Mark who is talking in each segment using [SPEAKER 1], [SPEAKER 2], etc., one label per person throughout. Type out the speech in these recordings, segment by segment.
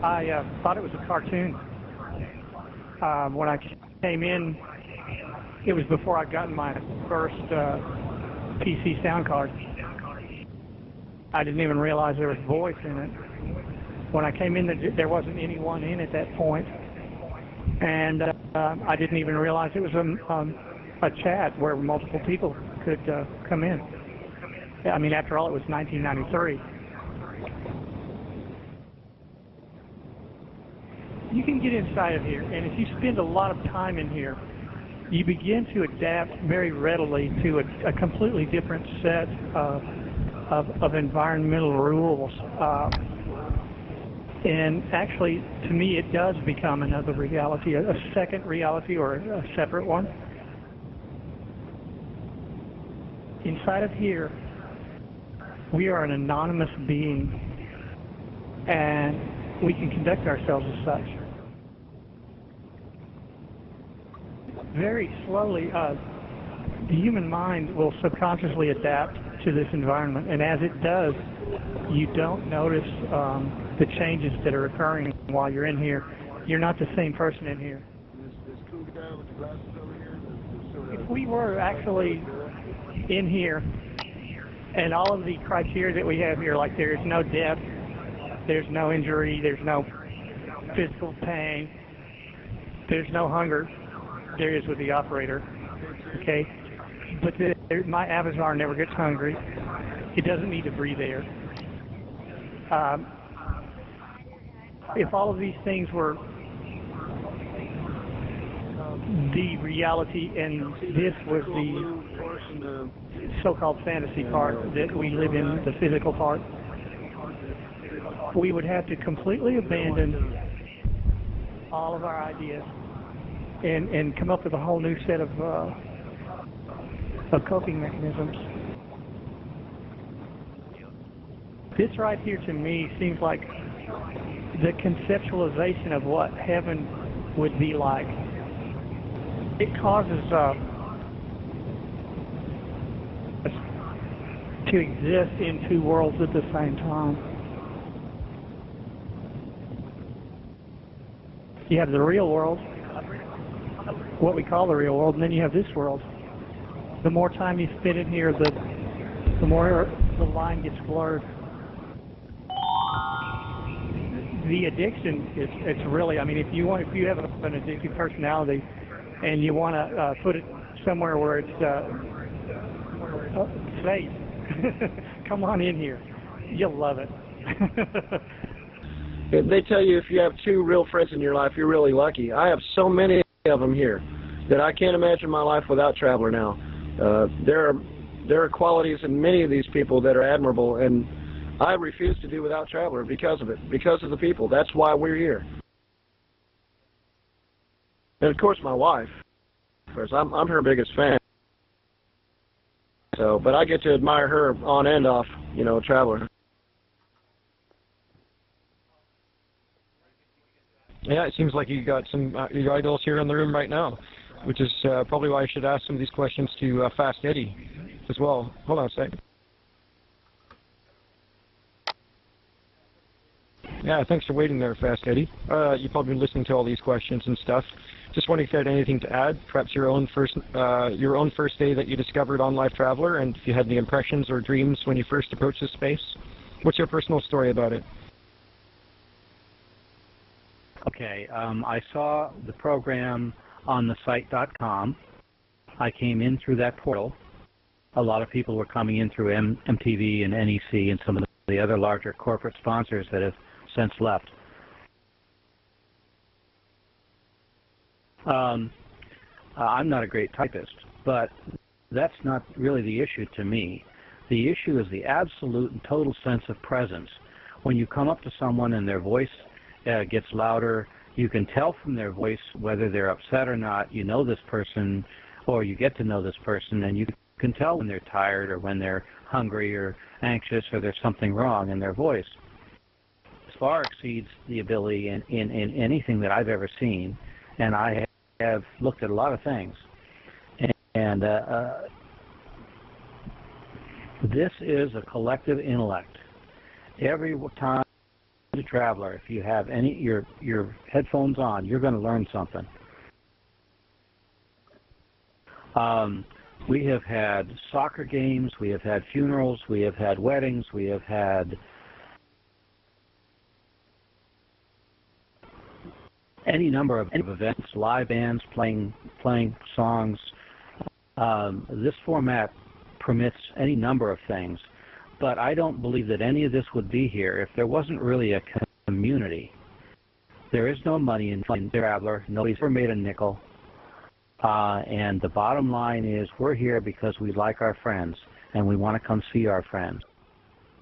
[SPEAKER 1] I thought it was a cartoon. When I came in, it was before I'd gotten my first PC sound card. I didn't even realize there was voice in it. When I came in, there wasn't anyone in at that point, and I didn't even realize it was a chat where multiple people could come in. I mean, after all, it was 1993. You can get inside of here, and if you spend a lot of time in here, you begin to adapt very readily to a completely different set of environmental rules. And actually, to me, it does become another reality, a second reality or a separate one. Inside of here, we are an anonymous being, and we can conduct ourselves as such. Very slowly, the human mind will subconsciously adapt to this environment, and as it does, you don't notice the changes that are occurring while you're in here. You're not the same person in here.
[SPEAKER 2] This cool guy with the glasses over here.
[SPEAKER 1] If we were actually in here, and all of the criteria that we have here, like there's no death, there's no injury, there's no physical pain, there's no hunger, there is with the operator, okay? But my avatar never gets hungry. It doesn't need to breathe air. If all of these things were the reality and this was the so-called fantasy part that we live in, the physical part, we would have to completely abandon all of our ideas and come up with a whole new set of coping mechanisms. This right here to me seems like the conceptualization of what heaven would be like. It causes us to exist in two worlds at the same time. You have the real world, what we call the real world, and then you have this world. The more time you spend in here, the more the line gets blurred. The addiction it's really, I mean, if you have an addictive personality and you want to put it somewhere where it's safe, come on in here. You'll love it.
[SPEAKER 3] They tell you if you have two real friends in your life, you're really lucky. I have so many of them here that I can't imagine my life without Traveler now. There are qualities in many of these people that are admirable, and I refuse to do without Traveler because of it, because of the people. That's why we're here. And of course my wife, of course, I'm her biggest fan. So, but I get to admire her on and off, you know, Traveler.
[SPEAKER 4] Yeah, it seems like you got some your idols here in the room right now, which is probably why I should ask some of these questions to Fast Eddie as well. Hold on a second. Yeah, thanks for waiting there, Fast Eddie. You've probably been listening to all these questions and stuff. Just wondering if you had anything to add, perhaps your own first day that you discovered on Life Traveler, and if you had any impressions or dreams when you first approached this space. What's your personal story about it?
[SPEAKER 5] Okay, I saw the program on the site.com. I came in through that portal. A lot of people were coming in through MTV and NEC and some of the other larger corporate sponsors that have since left. I'm not a great typist, but that's not really the issue to me. The issue is the absolute and total sense of presence. When you come up to someone and their voice gets louder, you can tell from their voice whether they're upset or not. You know this person, or you get to know this person, and you can tell when they're tired or when they're hungry or anxious or there's something wrong in their voice. This far exceeds the ability in anything that I've ever seen, and I have looked at a lot of things. And this is a collective intellect. Every time a traveler, if you have your headphones on, you're going to learn something. We have had soccer games, we have had funerals, we have had weddings, we have had any number of events, live bands playing songs. This format permits any number of things, but I don't believe that any of this would be here if there wasn't really a community. There is no money in Traveler. Nobody's ever made a nickel. And the bottom line is we're here because we like our friends and we want to come see our friends.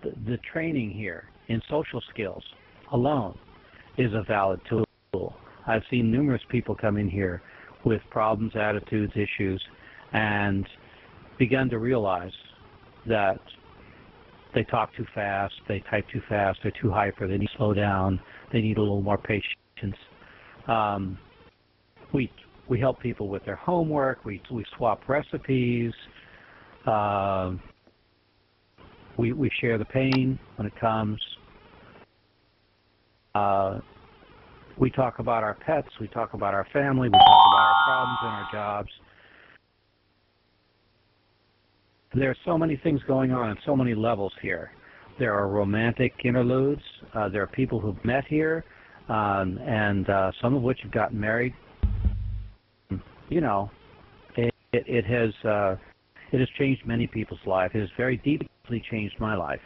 [SPEAKER 5] The training here in social skills alone is a valid tool. I've seen numerous people come in here with problems, attitudes, issues, and begun to realize that they talk too fast, they type too fast, they're too hyper, they need to slow down, they need a little more patience. We help people with their homework, we swap recipes, we share the pain when it comes. We talk about our pets, we talk about our family, we talk about our problems and our jobs. There are so many things going on so many levels here. There are romantic interludes. There are people who've met here, and some of which have gotten married. You know, it has changed many people's lives. It has very deeply changed my life.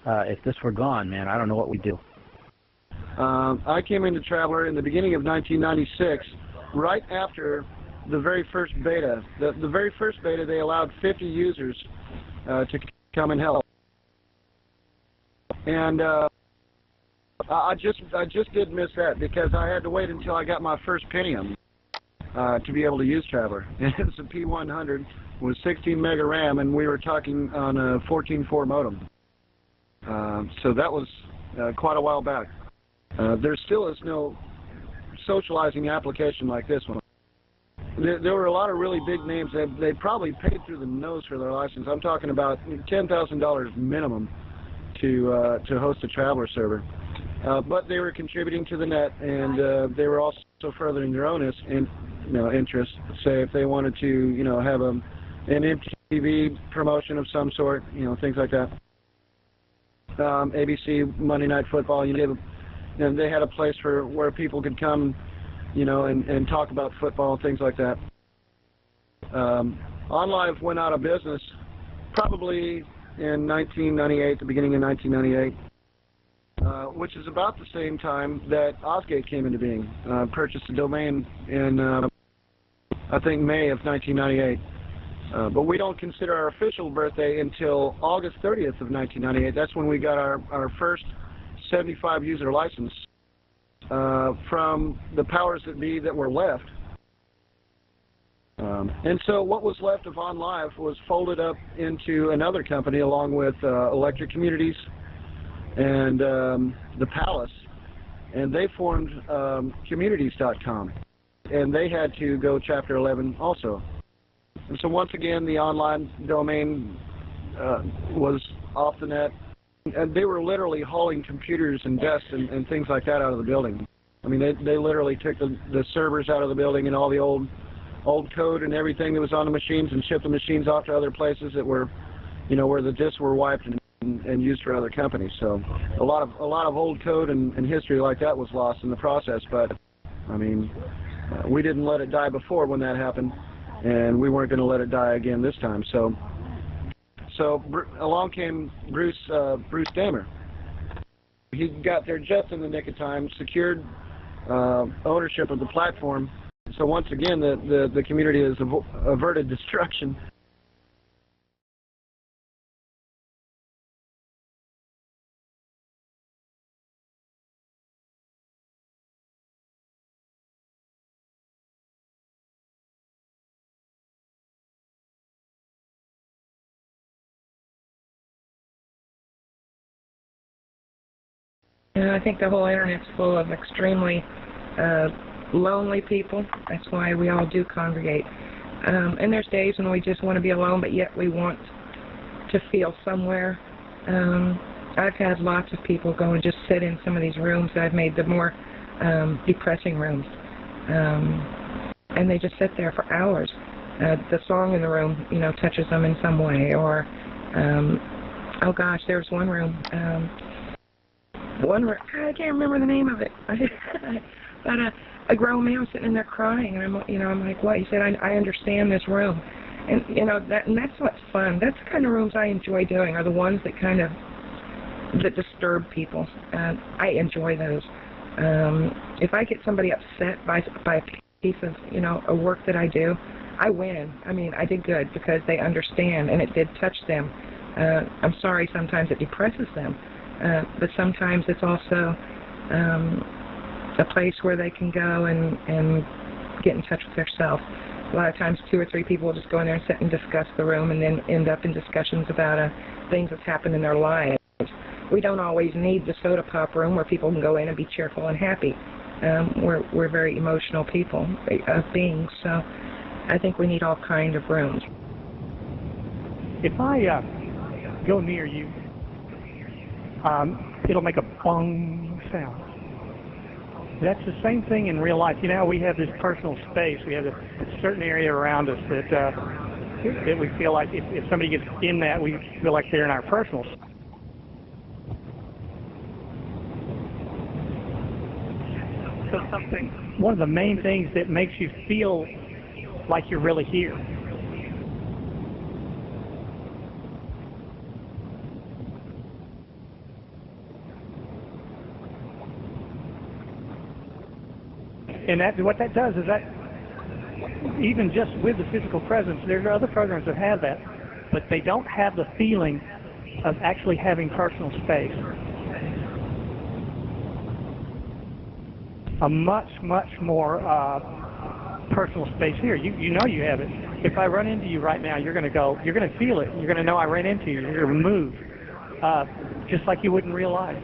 [SPEAKER 5] If this were gone, man, I don't know what we'd do.
[SPEAKER 3] I came into Traveler in the beginning of 1996, right after the very first beta. The very first beta, they allowed 50 users to come and help. And I just did miss that because I had to wait until I got my first Pentium to be able to use Traveler. It's a P100 with 16 mega RAM, and we were talking on a 14.4 modem. So that was quite a while back. There still is no socializing application like this one. There were a lot of really big names that they probably paid through the nose for their license. I'm talking about $10,000 minimum to host a Traveler server. But they were contributing to the net, and they were also furthering their own interests. Say if they wanted to, have an MTV promotion of some sort, things like that. ABC Monday Night Football, and they had a place where people could come, and talk about football and things like that. OnLive went out of business probably in 1998, the beginning of 1998. Which is about the same time that Osgate came into being. Purchased a domain in, I think, May of 1998. But we don't consider our official birthday until August 30th of 1998. That's when we got our first 75 user license from the powers that be that were left. And so what was left of OnLive was folded up into another company along with Electric Communities and the Palace, and they formed communities.com, and they had to go Chapter 11 also. And so once again, the online domain was off the net, and they were literally hauling computers and desks and things like that out of the building. I mean, they literally took the servers out of the building and all the old code and everything that was on the machines and shipped the machines off to other places that were, where the disks were wiped and used for other companies. So a lot of old code and history like that was lost in the process. But I mean, we didn't let it die before when that happened, and we weren't going to let it die again this time. So along came Bruce Damer. He got there just in the nick of time, secured ownership of the platform. So once again, the community has averted destruction.
[SPEAKER 6] I think the whole internet's full of extremely lonely people. That's why we all do congregate. And there's days when we just want to be alone, but yet we want to feel somewhere. I've had lots of people go and just sit in some of these rooms that I've made the more depressing rooms. And they just sit there for hours. The song in the room, you know, touches them in some way. Or, oh gosh, there was one room. I can't remember the name of it. But a grown man was sitting in there crying, and I'm like, what? He said, I understand this room. And, you know, that's what's fun. That's the kind of rooms I enjoy doing, are the ones that kind of, that disturb people. I enjoy those. If I get somebody upset by a piece of, you know, a work that I do, I win. I mean, I did good because they understand, and it did touch them. I'm sorry, sometimes it depresses them, but sometimes it's also a place where they can go and get in touch with themselves. A lot of times 2 or 3 people will just go in there and sit and discuss the room and then end up in discussions about things that's happened in their lives. We don't always need the soda pop room where people can go in and be cheerful and happy. We're very emotional people, beings, so I think we need all kind of rooms.
[SPEAKER 1] If I go near you, it'll make a bong sound. That's the same thing in real life. You know, we have this personal space. We have a certain area around us that we feel like if somebody gets in that, we feel like they're in our personal space. So one of the main things that makes you feel like you're really here. And what that does is that even just with the physical presence, there's other programs that have that, but they don't have the feeling of actually having personal space. A much more personal space here. You know you have it. If I run into you right now, you're going to feel it. You're going to know I ran into you. You're going to move, just like you would in real life.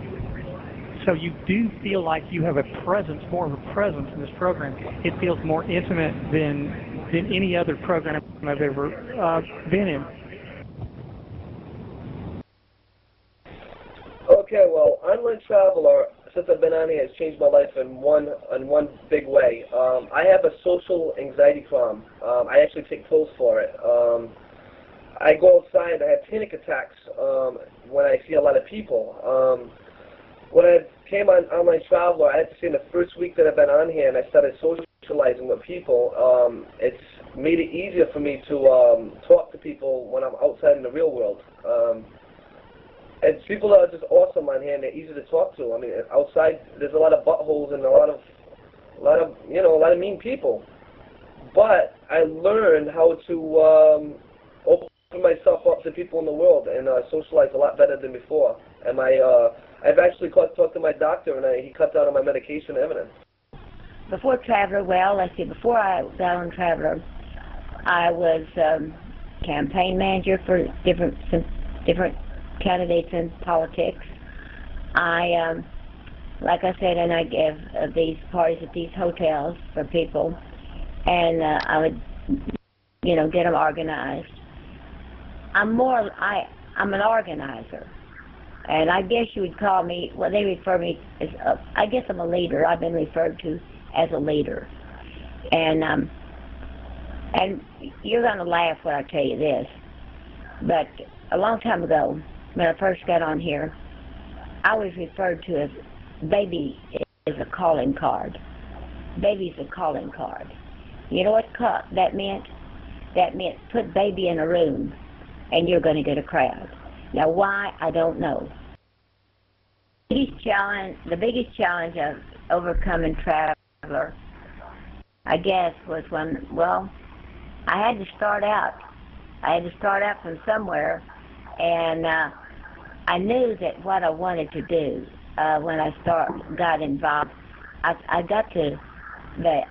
[SPEAKER 1] So you do feel like you have a presence, more of a presence in this program. It feels more intimate than any other program I've ever been in.
[SPEAKER 7] Okay, well, Online Traveler, since I've been on here, has changed my life in one big way. I have a social anxiety problem. I actually take pills for it. I go outside, I have panic attacks when I see a lot of people. When I came on Online Traveler, I had to say in the first week that I've been on here and I started socializing with people, it's made it easier for me to talk to people when I'm outside in the real world. And people are just awesome on here and they're easy to talk to. I mean, outside there's a lot of buttholes and a lot of mean people. But I learned how to open myself up to people in the world and socialize a lot better than before. And I've actually talked to my doctor, and he cut down on my medication evidence.
[SPEAKER 8] Before Traveler, well, let's see, before I got on Traveler, I was campaign manager for different candidates in politics. Like I said, and I give these parties at these hotels for people, and I would, get them organized. I'm an organizer. And I guess you would call me, well, they refer me as, I guess I'm a leader. I've been referred to as a leader. And you're going to laugh when I tell you this, but a long time ago, when I first got on here, I was referred to as baby is a calling card. Baby's a calling card. You know what that meant? That meant put baby in a room, and you're going to get a crowd. Now, why, I don't know. The biggest challenge of overcoming Traveler, I guess, was when, well, I had to start out. I had to start out from somewhere, and I knew that what I wanted to do when I got involved, I got to,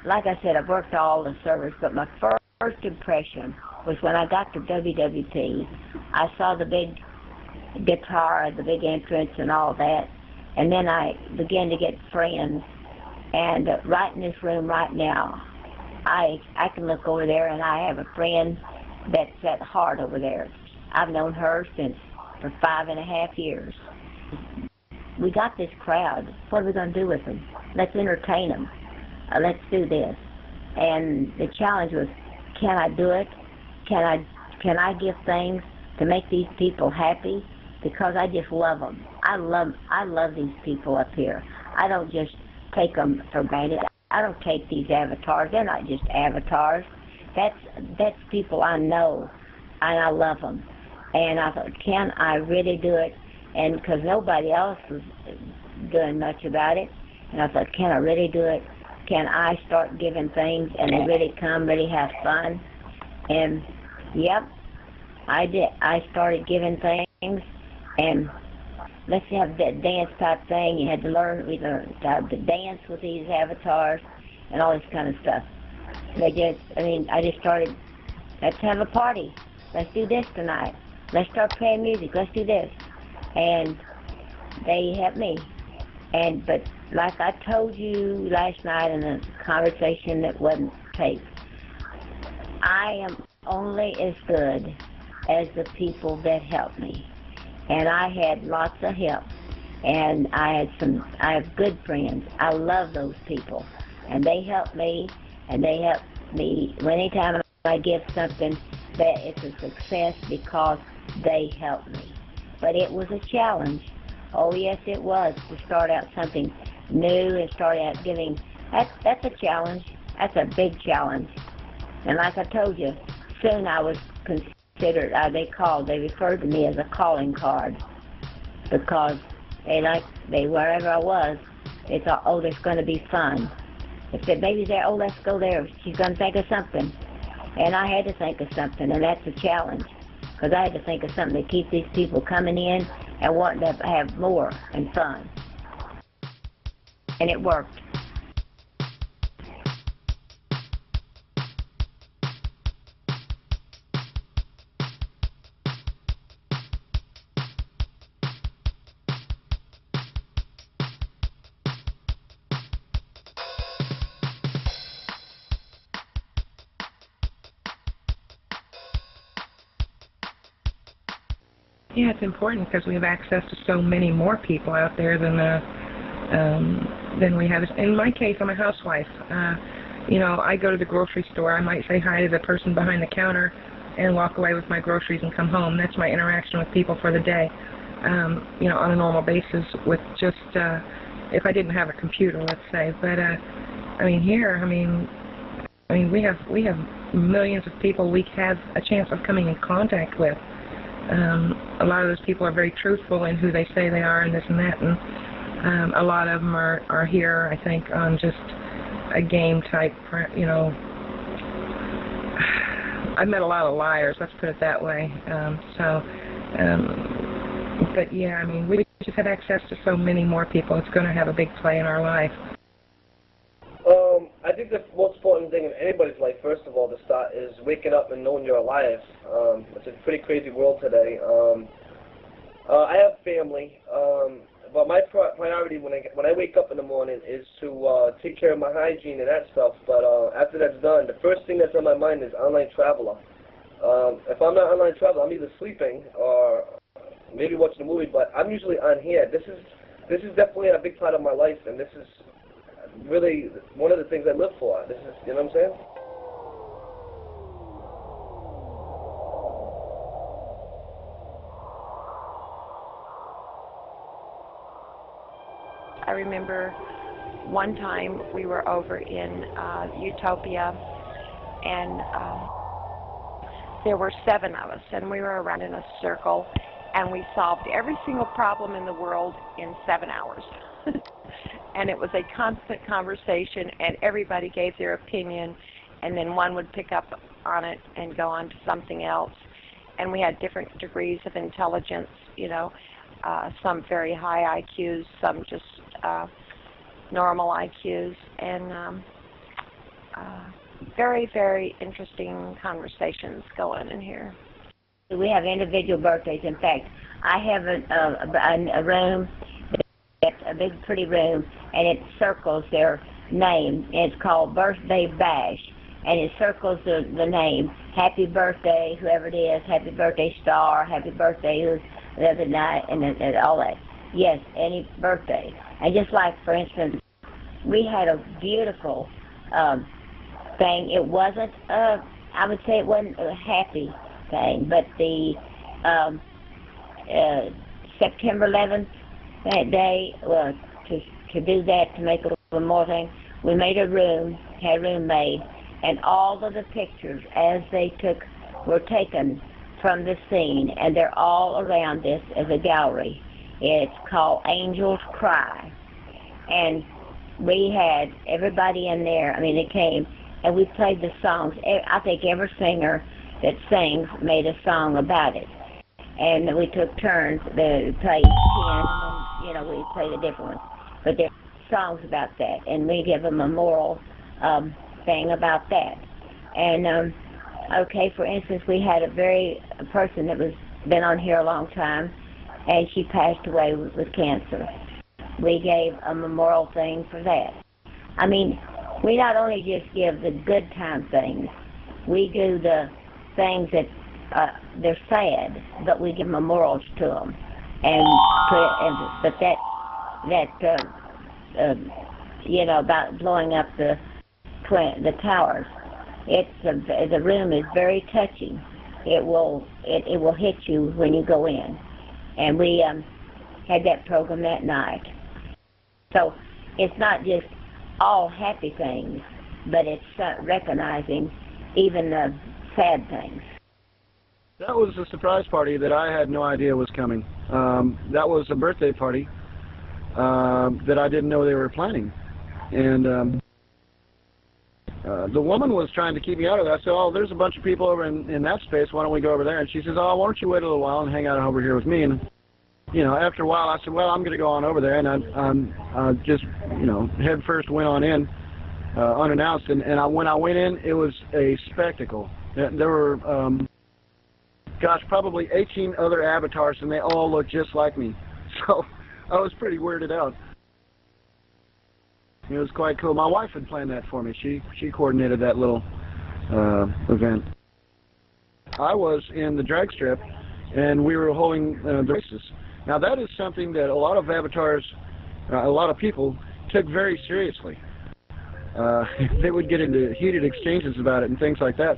[SPEAKER 8] like I said, I've worked all the servers, but my first impression was when I got to WWT. I saw the big guitar, the big entrance and all that, and then I began to get friends, and right in this room right now, I can look over there and I have a friend that's at Heart over there. I've known her for 5.5 years, we got this crowd. What are we going to do with them? Let's entertain them. Let's do this. And the challenge was, can I do it? Can I give things to make these people happy? Because I just love them. I love these people up here. I don't just take them for granted. I don't take these avatars. They're not just avatars. That's people I know, and I love them. And I thought, can I really do it? And because nobody else was doing much about it, and I thought, can I really do it? Can I start giving things and they really come, really have fun? And yep, I did. I started giving things, and let's have that dance type thing. You had to learn. We learned how to dance with these avatars and all this kind of stuff. I just started. Let's have a party. Let's do this tonight. Let's start playing music. Let's do this. And they helped me. But like I told you last night in a conversation that wasn't taped, I am only as good as the people that help me. And I had lots of help. And I have good friends. I love those people. And they help me, and they help me. Anytime I give something, that it's a success because they help me. But it was a challenge. Oh yes, it was, to start out something new and start out giving. That's a challenge. That's a big challenge. And like I told you, soon I was considered. They referred to me as a calling card, because wherever I was, they thought, oh, there's going to be fun. If the baby's there, oh, let's go there. She's going to think of something. And I had to think of something, and that's a challenge, because I had to think of something to keep these people coming in and wanting to have more and fun. And it worked.
[SPEAKER 6] Yeah, it's important because we have access to so many more people out there than we have. In my case, I'm a housewife. I go to the grocery store. I might say hi to the person behind the counter and walk away with my groceries and come home. That's my interaction with people for the day, on a normal basis with just, if I didn't have a computer, let's say. But, here, we have millions of people we have a chance of coming in contact with. A lot of those people are very truthful in who they say they are and this and that, and a lot of them are here, I think, on just a game type, I've met a lot of liars, let's put it that way. But yeah, we just have access to so many more people. It's going to have a big play in our life.
[SPEAKER 7] I think the most important thing in anybody's life, first of all, to start, is waking up and knowing you're alive. It's a pretty crazy world today. I have family, but my priority when I wake up in the morning is to take care of my hygiene and that stuff. But after that's done, the first thing that's on my mind is online traveler. If I'm not online traveler, I'm either sleeping or maybe watching a movie. But I'm usually on here. This is definitely a big part of my life, and this is really one of the things I live for. This is, you know what I'm saying?
[SPEAKER 9] I remember one time we were over in Utopia, and there were 7 of us, and we were around in a circle, and we solved every single problem in the world in 7 hours. And it was a constant conversation, and everybody gave their opinion, and then one would pick up on it and go on to something else. And we had different degrees of intelligence, some very high IQs, some just normal IQs, and very, very interesting conversations going in here.
[SPEAKER 8] We have individual birthdays. In fact, I have a room, a big pretty room, and it circles their name. And it's called Birthday Bash, and it circles the name. Happy birthday, whoever it is. Happy birthday, Star. Happy birthday, who's the other night, and all that. Yes, any birthday. And just like, for instance, we had a beautiful thing. It wasn't, I would say it wasn't a happy thing, but the September 11th, that day, to do that, to make a little more thing, we made a room, had a room made, and all of the pictures as they were taken from the scene, and they're all around this as a gallery. It's called Angels Cry. And we had everybody in there, I mean, they came, and we played the songs. I think every singer that sings made a song about it. And we took turns to play 10, and then, we played a different one. But there are songs about that, and we give them a moral thing about that. And, okay, for instance, we had a person that was been on here a long time, and she passed away with cancer. We gave a memorial thing for that. I mean, we not only just give the good time things, we do the things that they're sad, but we give memorials to them. About blowing up the towers. The room is very touching. It will hit you when you go in, and we had that program that night. So it's not just all happy things, but it's recognizing even the sad things.
[SPEAKER 3] That was a surprise party that I had no idea was coming. That was a birthday party that I didn't know they were planning. And the woman was trying to keep me out of that. I said, oh, there's a bunch of people over in that space. Why don't we go over there? And she says, oh, why don't you wait a little while and hang out over here with me? And, after a while, I said, well, I'm going to go on over there. And I just, head first went on in unannounced. And when I went in, it was a spectacle. There were... probably 18 other avatars, and they all look just like me. So I was pretty weirded out. It was quite cool. My wife had planned that for me. She coordinated that little event. I was in the drag strip, and we were holding the races. Now that is something that a lot of avatars, a lot of people took very seriously. They would get into heated exchanges about it and things like that.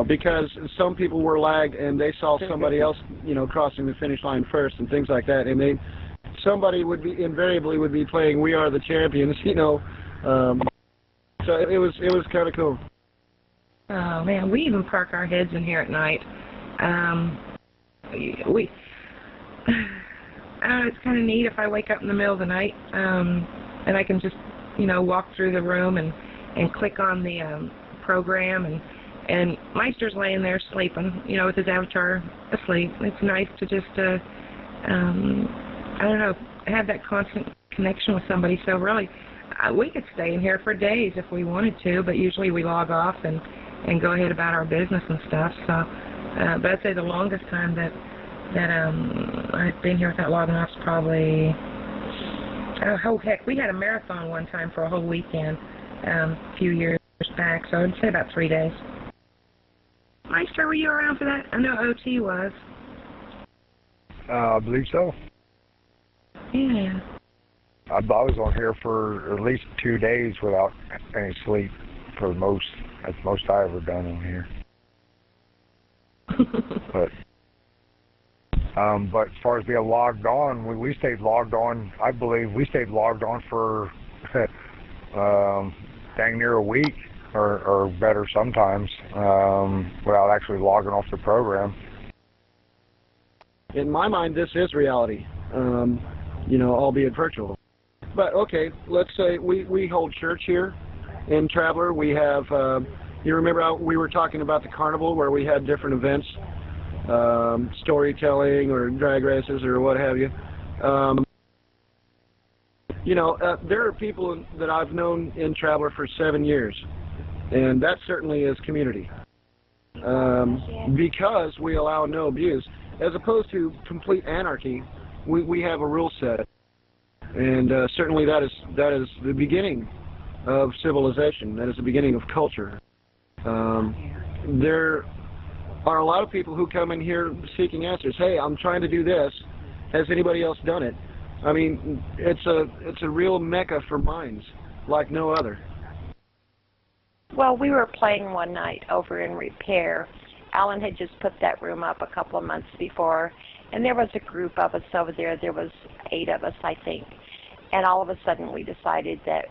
[SPEAKER 3] Because some people were lagged and they saw somebody else, crossing the finish line first and things like that, and somebody would be invariably be playing "We Are the Champions," So it was kind of cool.
[SPEAKER 6] Oh man, we even park our heads in here at night. I don't know, it's kind of neat if I wake up in the middle of the night, and I can just, walk through the room and click on the program, and Meister's laying there sleeping, with his avatar asleep. It's nice to just, I don't know, have that constant connection with somebody. So really, we could stay in here for days if we wanted to, but usually we log off and go ahead about our business and stuff. So, but I'd say the longest time that I've been here without logging off is probably, oh heck, we had a marathon one time for a whole weekend a few years back, so I'd say about 3 days. Meister, were you around for that? I know OT was.
[SPEAKER 2] I believe so.
[SPEAKER 6] Yeah.
[SPEAKER 2] I was on here for at least 2 days without any sleep for the most. That's the most I ever done on here. But as far as being logged on, we stayed logged on. I believe we stayed logged on for dang near a week or better sometimes without actually logging off the program.
[SPEAKER 3] In my mind, this is reality, albeit virtual. But okay, let's say we hold church here in Traveler. We have, you remember how we were talking about the carnival where we had different events, storytelling or drag races or what have you. There are people that I've known in Traveler for 7 years, and that certainly is community. Because we allow no abuse, as opposed to complete anarchy, we have a rule set. And certainly that is the beginning of civilization. That is the beginning of culture. There are a lot of people who come in here seeking answers. Hey, I'm trying to do this. has anybody else done it. I mean, it's a real mecca for minds like no other.
[SPEAKER 9] Well, we were playing one night over in Repair. Alan had just put that room up a couple of months before, and there was a group of us over there. There was 8 of us, I think. And all of a sudden we decided that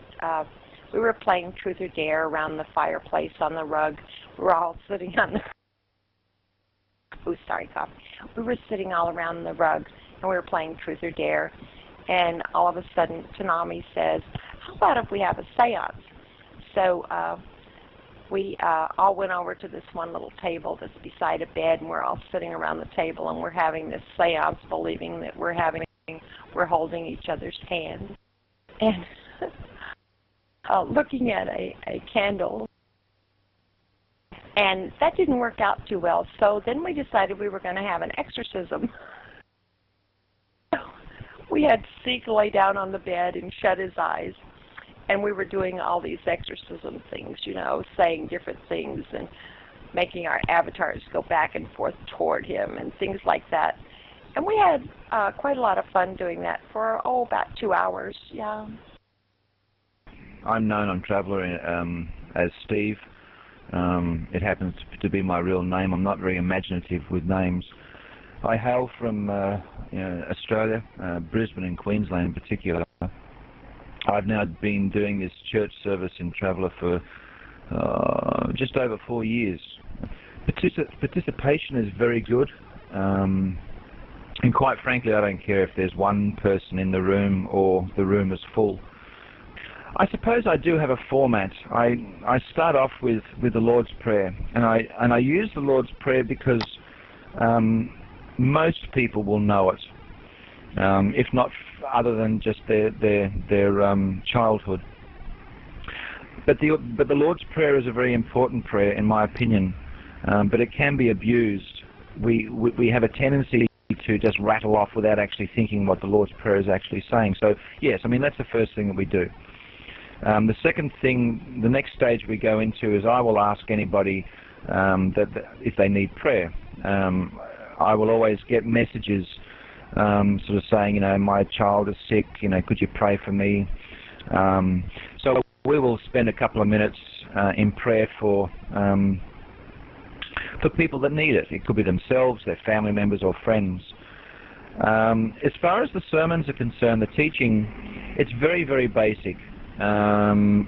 [SPEAKER 9] we were playing Truth or Dare around the fireplace on the rug. We were all sitting on the... Oh, sorry, cough. We were sitting all around the rug, and we were playing Truth or Dare. And all of a sudden, Tanami says, how about if we have a seance? So we all went over to this one little table that's beside a bed, and we're all sitting around the table, and we're having this seance, believing that we're holding each other's hands. And looking at a candle. And that didn't work out too well, so then we decided we were going to have an exorcism. We had Zeke lay down on the bed and shut his eyes, and we were doing all these exorcism things, you know, saying different things and making our avatars go back and forth toward him and things like that. And we had quite a lot of fun doing that for, about 2 hours, yeah.
[SPEAKER 10] I'm known on Traveller as Steve. It happens to be my real name. I'm not very imaginative with names. I hail from Australia, Brisbane and Queensland in particular. I've now been doing this church service in Traveller for just over 4 years. Participation is very good, and quite frankly I don't care if there's one person in the room or the room is full. I suppose I do have a format. I start off with the Lord's Prayer, and I use the Lord's Prayer because most people will know it, if not other than just their childhood. But the Lord's Prayer is a very important prayer, in my opinion, but it can be abused. We have a tendency to just rattle off without actually thinking what the Lord's Prayer is actually saying. So yes, I mean that's the first thing that we do. The second thing, the next stage we go into is I will ask anybody that if they need prayer. I will always get messages sort of saying, you know, my child is sick, you know, could you pray for me? So we will spend a couple of minutes in prayer for people that need it. It could be themselves, their family members or friends. As far as the sermons are concerned, the teaching, it's very, very basic.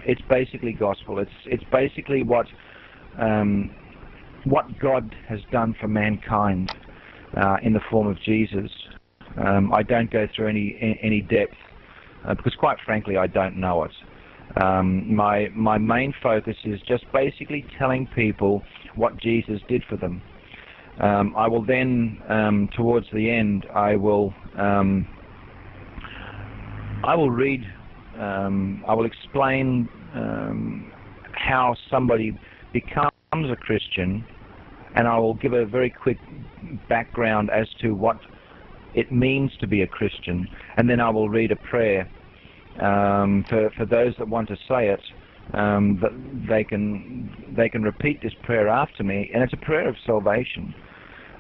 [SPEAKER 10] It's basically gospel. It's basically what God has done for mankind in the form of Jesus. I don't go through any depth because, quite frankly, I don't know it. My main focus is just basically telling people what Jesus did for them. I will then, towards the end, I will read. I will explain how somebody becomes a Christian, and I will give a very quick background as to what it means to be a Christian, and then I will read a prayer for those that want to say it. That they can repeat this prayer after me, and it's a prayer of salvation.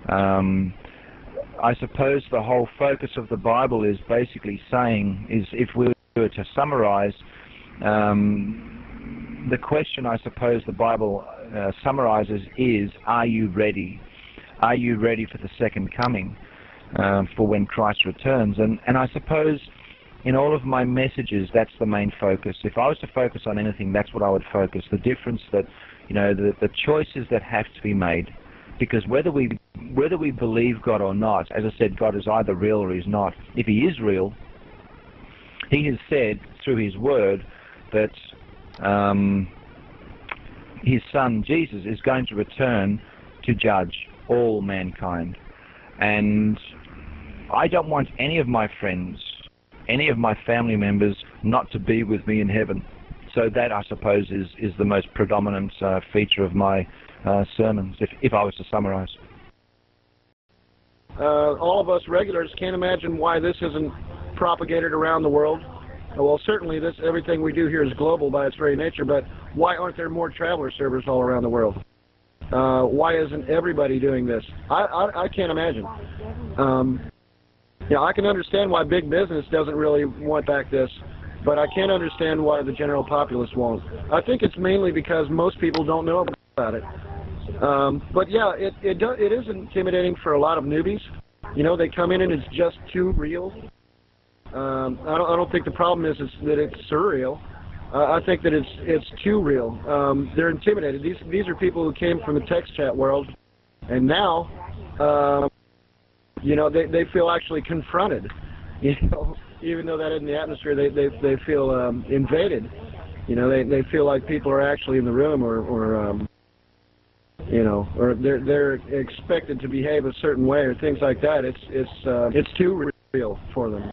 [SPEAKER 10] I suppose the whole focus of the Bible is basically saying, is if we were to summarize, the question I suppose the Bible summarizes is, are you ready? Are you ready for the second coming, for when Christ returns? And I suppose in all of my messages, that's the main focus. If I was to focus on anything, that's what I would focus. The difference that, you know, the choices that have to be made. Because whether we believe God or not, as I said, God is either real or He's not. If He is real, He has said through His Word that His Son, Jesus, is going to return to judge all mankind. And I don't want any of my friends, any of my family members not to be with me in heaven. So that, I suppose, is the most predominant feature of my sermons, if I was to summarize.
[SPEAKER 3] All of us regulars can't imagine why this isn't propagated around the world. Well, certainly everything we do here is global by its very nature, but why aren't there more traveler servers all around the world? Why isn't everybody doing this? I can't imagine. You know, I can understand why big business doesn't really want back this, but I can't understand why the general populace won't. I think it's mainly because most people don't know about it. But yeah, it is intimidating for a lot of newbies. You know, they come in and it's just too real. I don't think the problem is that it's surreal. I think that it's too real. They're intimidated. These are people who came from the text chat world, and now, you know, they feel actually confronted. You know, even though that isn't the atmosphere, they feel invaded. You know, they feel like people are actually in the room, or you know, or they're expected to behave a certain way, or things like that. It's too real for them.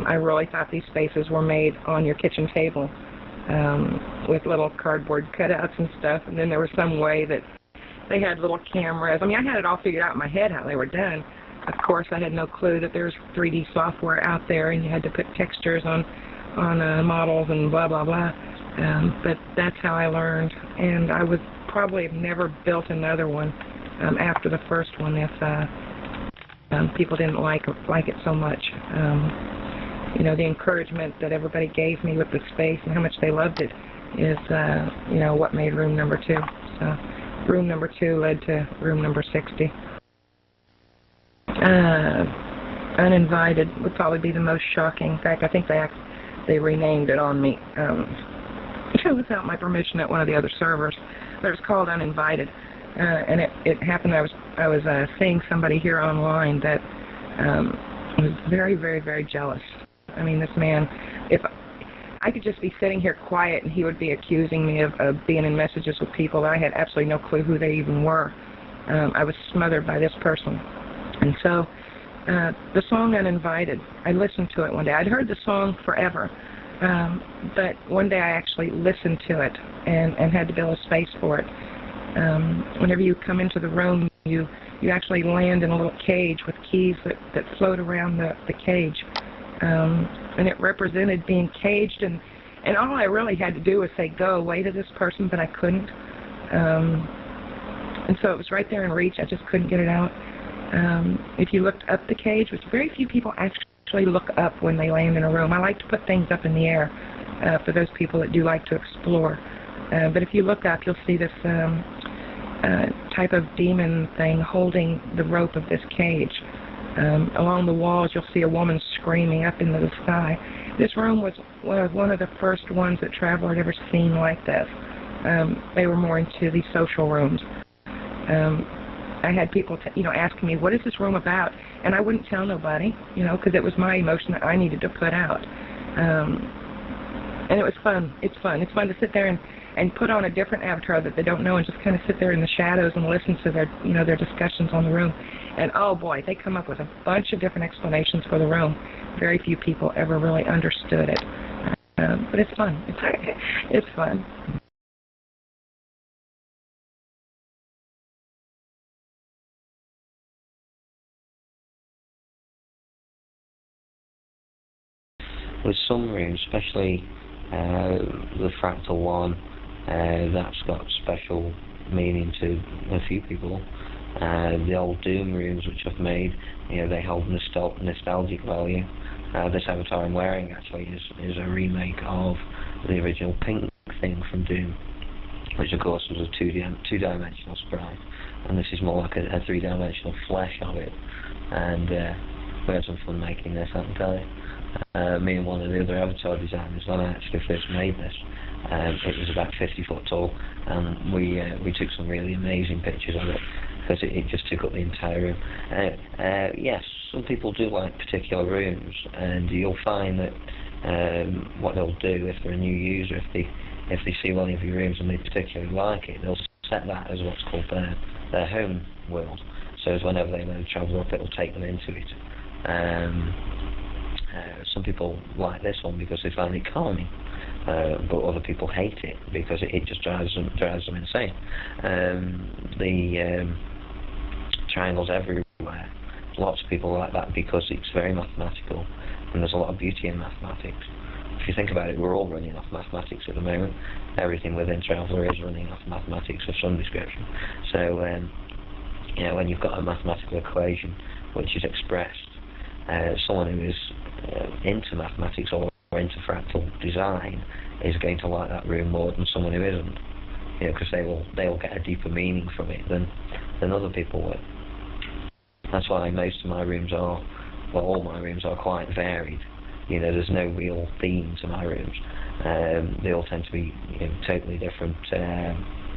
[SPEAKER 6] I really thought these spaces were made on your kitchen table with little cardboard cutouts and stuff, and then there was some way that they had little cameras. I mean, I had it all figured out in my head how they were done. Of course, I had no clue that there's 3D software out there and you had to put textures on models and blah, blah, blah. But that's how I learned, and I would probably have never built another one after the first one if people didn't like it so much. You know, the encouragement that everybody gave me with the space and how much they loved it is, you know, what made room number 2. So room number 2 led to room number 60. Uninvited would probably be the most shocking. In fact, I think they renamed it on me without my permission at one of the other servers. But it was called Uninvited, and it happened. I was seeing somebody here online that was very, very, very jealous. I mean, this man, if I could just be sitting here quiet and he would be accusing me of being in messages with people that I had absolutely no clue who they even were. I was smothered by this person. And so the song Uninvited, I listened to it one day. I'd heard the song forever, but one day I actually listened to it and had to build a space for it. Whenever you come into the room, you actually land in a little cage with keys that float around the cage. And it represented being caged, and all I really had to do was say, go away to this person, but I couldn't. And so it was right there in reach. I just couldn't get it out. If you looked up the cage, which very few people actually look up when they land in a room. I like to put things up in the air for those people that do like to explore. But if you look up, you'll see this type of demon thing holding the rope of this cage. Along the walls, you'll see a woman screaming up into the sky. This room was one of the first ones that Traveler had ever seen like this. They were more into the social rooms. I had people, asking me, what is this room about? And I wouldn't tell nobody, because it was my emotion that I needed to put out. And it was fun. It's fun. It's fun to sit there and put on a different avatar that they don't know and just kind of sit there in the shadows and listen to their discussions on the room. And oh boy, they come up with a bunch of different explanations for the room. Very few people ever really understood it. But it's fun. It's fun.
[SPEAKER 11] With some rooms, especially the fractal one, that's got special meaning to a few people. The old Doom rooms which I've made, they hold nostalgic value. This avatar I'm wearing actually is a remake of the original pink thing from Doom, which of course was a two-dimensional sprite, and this is more like a three-dimensional flesh of it. And we had some fun making this, I can tell you. Me and one of the other avatar designers, when I actually first made this, it was about 50 foot tall, and we took some really amazing pictures of it, because it just took up the entire room. Yes, some people do like particular rooms, and you'll find that what they'll do if they're a new user, if they see one of your rooms and they particularly like it, they'll set that as what's called their home world. So as whenever they want to travel up, it'll take them into it. Some people like this one because they find it calming. but other people hate it because it just drives them insane. The triangles everywhere. Lots of people like that because it's very mathematical, and there's a lot of beauty in mathematics. If you think about it, we're all running off mathematics at the moment. Everything within Traveller is running off mathematics of some description. So, when you've got a mathematical equation which is expressed, someone who is into mathematics or into fractal design is going to like that room more than someone who isn't. Because they will get a deeper meaning from it than other people will. That's why most of my rooms all my rooms are quite varied. There's no real theme to my rooms. They all tend to be totally different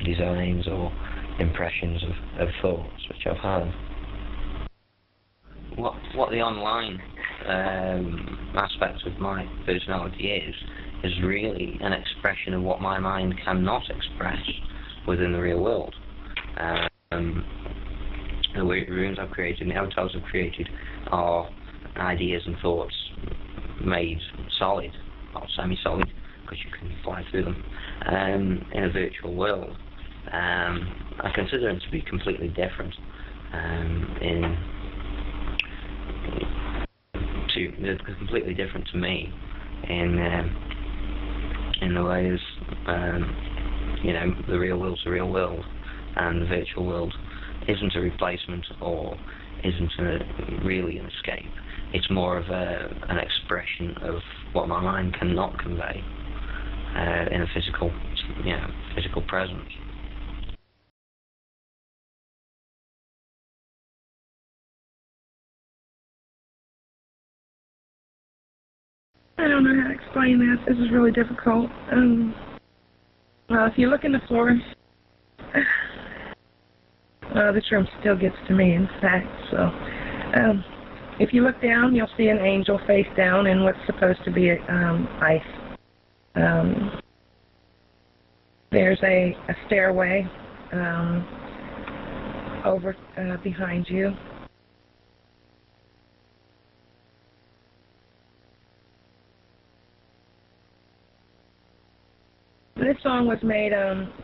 [SPEAKER 11] designs or impressions of thoughts which I've had. What the online aspect of my personality is really an expression of what my mind cannot express within the real world. The rooms I've created, the avatars I've created, are ideas and thoughts made solid, or semi-solid, because you can fly through them, in a virtual world. I consider them to be completely different. They're completely different to me in the ways, the real world's the real world, and the virtual world isn't a replacement or isn't really an escape. It's more of an expression of what my mind cannot convey in a physical presence.
[SPEAKER 6] I don't know how to explain this. This is really difficult. Well, if you look in the floor, this room still gets to me, in fact. So, if you look down, you'll see an angel face down in what's supposed to be ice. There's a stairway over behind you. This song was made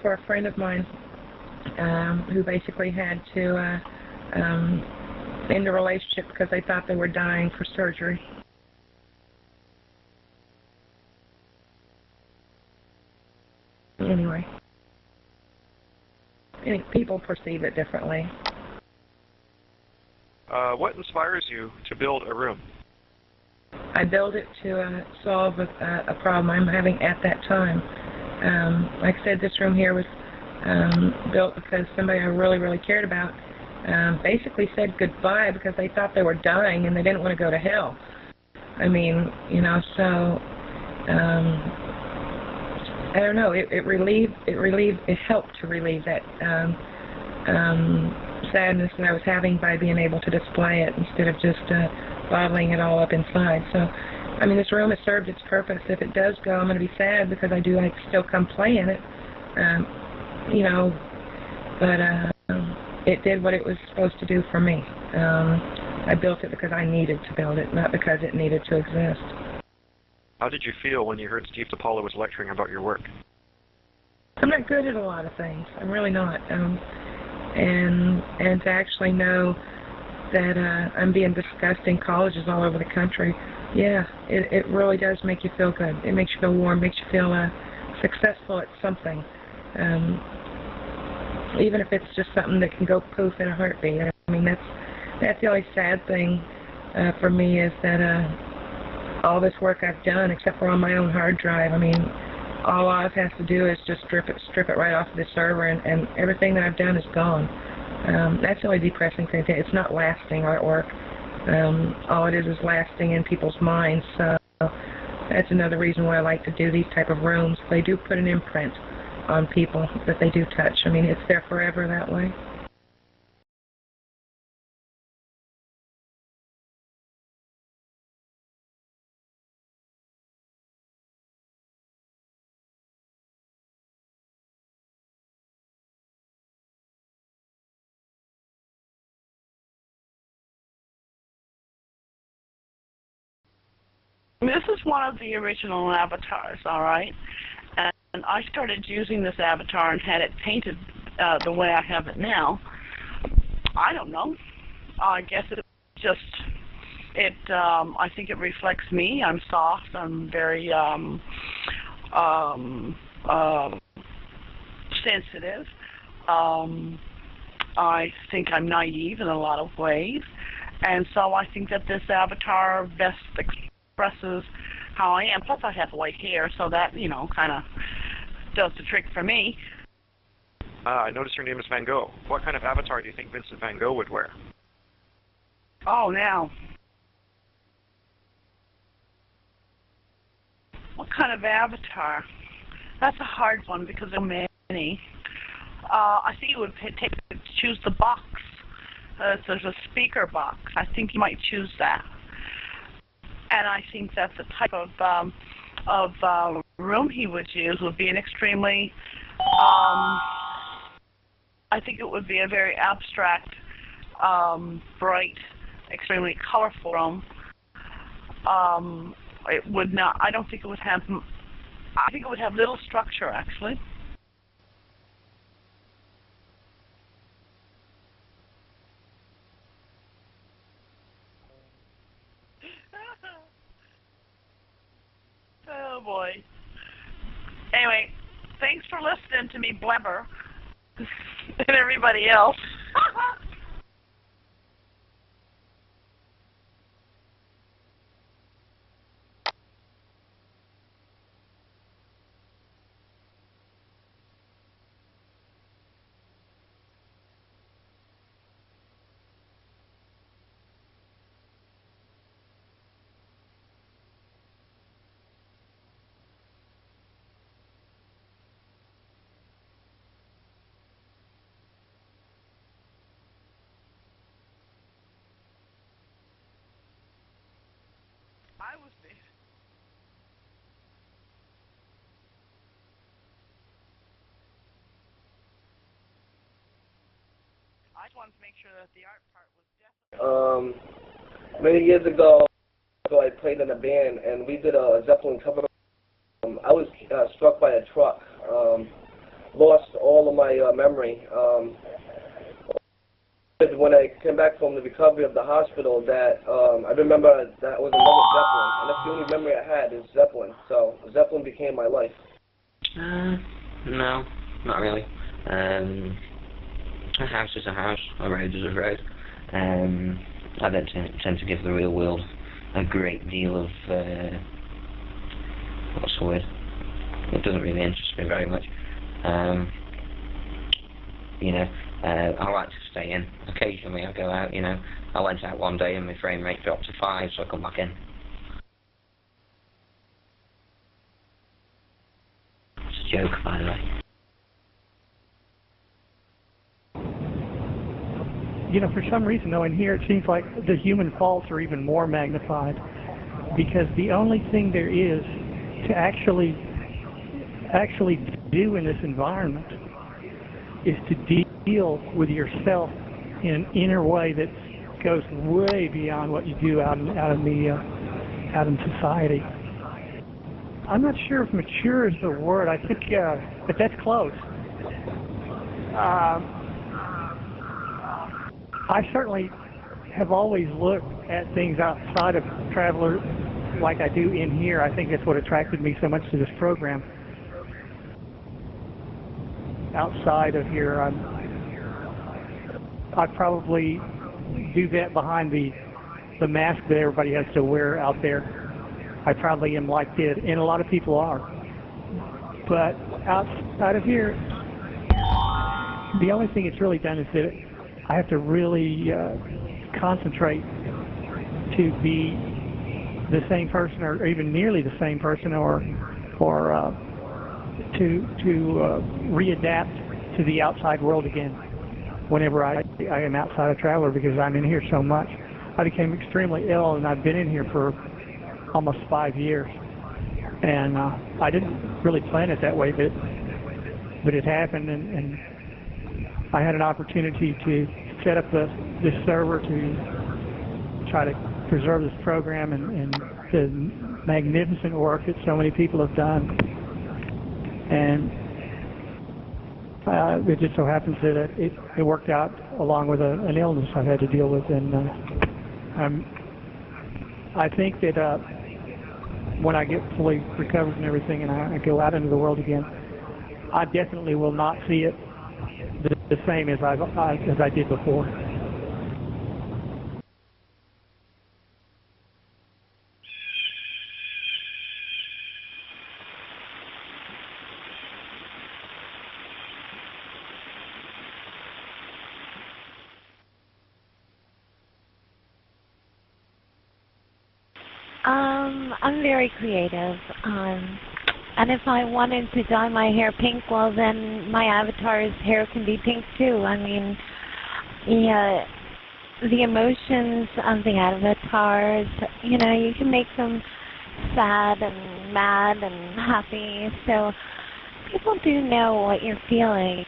[SPEAKER 6] for a friend of mine who basically had to end a relationship because they thought they were dying for surgery. Anyway, people perceive it differently.
[SPEAKER 4] What inspires you to build a room?
[SPEAKER 6] I build it to solve a problem I'm having at that time. Like I said, this room here was built because somebody I really, really cared about basically said goodbye because they thought they were dying and they didn't want to go to hell. I mean, so I don't know. It helped to relieve that sadness that I was having by being able to display it instead of just bottling it all up inside. So, I mean, this room has served its purpose. If it does go, I'm going to be sad because I do like to still come play in it, but it did what it was supposed to do for me. I built it because I needed to build it, not because it needed to exist.
[SPEAKER 4] How did you feel when you heard Steve DiPaolo was lecturing about your work?
[SPEAKER 6] I'm not good at a lot of things. I'm really not. And to actually know that I'm being discussed in colleges all over the country, yeah, it really does make you feel good. It makes you feel warm, makes you feel successful at something. Even if it's just something that can go poof in a heartbeat. I mean, that's the only sad thing for me is that all this work I've done, except for on my own hard drive, I mean, all Oz has to do is just strip it right off of the server, and everything that I've done is gone. That's the only depressing thing. It's not lasting artwork. All it is lasting in people's minds. So that's another reason why I like to do these type of rooms. They do put an imprint on people that they do touch. I mean, it's there forever that way.
[SPEAKER 12] This is one of the original avatars, all right? And I started using this avatar and had it painted the way I have it now. I don't know. I guess it just, I think it reflects me. I'm soft. I'm very sensitive. I think I'm naive in a lot of ways. And so I think that this avatar best expresses how I am. Plus I have white hair, so that, you know, kind of does the trick for me.
[SPEAKER 4] I noticed your name is Van Gogh. What kind of avatar do you think Vincent Van Gogh would wear?
[SPEAKER 12] Oh, now. What kind of avatar? That's a hard one because there are many. I think you would choose the box. There's a speaker box. I think you might choose that. And I think that the type of room he would use would be an extremely, I think it would be a very abstract, bright, extremely colorful room. It would not, I don't think it would have, I think it would have little structure actually. Oh boy. Anyway, thanks for listening to me blabber and everybody else. I just wanted to make sure that the art part was definitely...
[SPEAKER 7] Many years ago, I played in a band, and we did a Zeppelin cover. I was struck by a truck, lost all of my memory. When I came back from the recovery of the hospital, that I remember that was another Zeppelin, and that's the only memory I had is Zeppelin. So Zeppelin became my life.
[SPEAKER 11] No, not really. A house is a house, a road is a road. I don't tend to give the real world a great deal of, what's the word? It doesn't really interest me very much. You know, I like to stay in. Occasionally I go out, you know. I went out one day and my frame rate dropped to 5, so I come back in. It's a joke, by the way.
[SPEAKER 1] You know, for some reason, though, in here it seems like the human faults are even more magnified, because the only thing there is to actually do in this environment is to deal with yourself in an inner way that goes way beyond what you do out in society. I'm not sure if mature is the word. I think, but that's close. I certainly have always looked at things outside of Traveler like I do in here. I think that's what attracted me so much to this program. Outside of here, I probably do that behind the mask that everybody has to wear out there. I probably am like it, and a lot of people are. But outside of here, the only thing it's really done is that I have to really concentrate to be the same person, or even nearly the same person, or to readapt to the outside world again whenever I am outside of Traveler, because I'm in here so much. I became extremely ill, and I've been in here for almost 5 years, and I didn't really plan it that way, but it happened, and I had an opportunity to set up this server to try to preserve this program and to magnificent work that so many people have done. And it just so happens that it worked out along with an illness I've had to deal with. And I think that when I get fully recovered and everything and I go out into the world again, I definitely will not see it the same as I did before.
[SPEAKER 13] I'm very creative. And if I wanted to dye my hair pink, well, then my avatar's hair can be pink too. I mean, the emotions of the avatars, you know, you can make them sad and mad and happy. So people do know what you're feeling.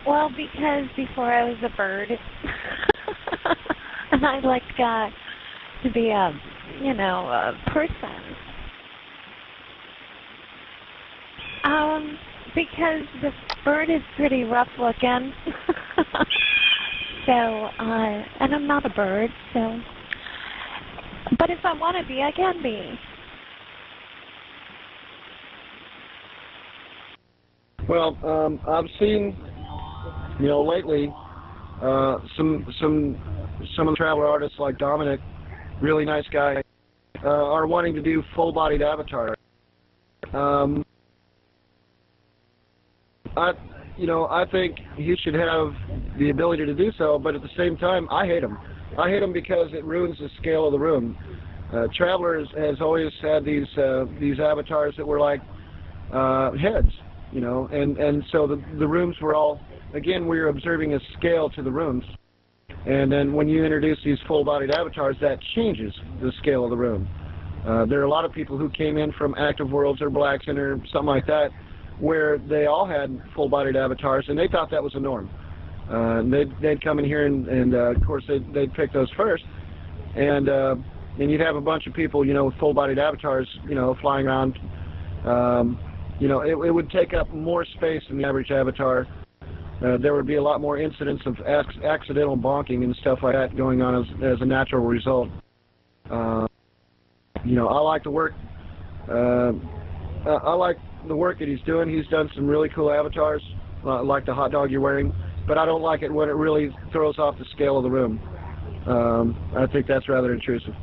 [SPEAKER 13] Well, because before I was a bird, and I liked God to be a person. Because the bird is pretty rough looking. So, and I'm not a bird, so. But if I want to be, I can be.
[SPEAKER 3] Well, I've seen, lately, some of the traveler artists like Dominic, really nice guy, are wanting to do full-bodied avatar. I think he should have the ability to do so, but at the same time, I hate him. I hate him because it ruins the scale of the room. Travelers has always had these avatars that were like heads, and so the rooms were all, again, we were observing a scale to the rooms. And then when you introduce these full-bodied avatars, that changes the scale of the room. There are a lot of people who came in from Active Worlds or Black Center, something like that, where they all had full-bodied avatars, and they thought that was the norm. They'd come in here, and of course, they'd pick those first. And you'd have a bunch of people, with full-bodied avatars, flying around. It would take up more space than the average avatar. There would be a lot more incidents of accidental bonking and stuff like that going on as a natural result. I like the work. I like the work that he's doing. He's done some really cool avatars, like the hot dog you're wearing. But I don't like it when it really throws off the scale of the room. I think that's rather intrusive.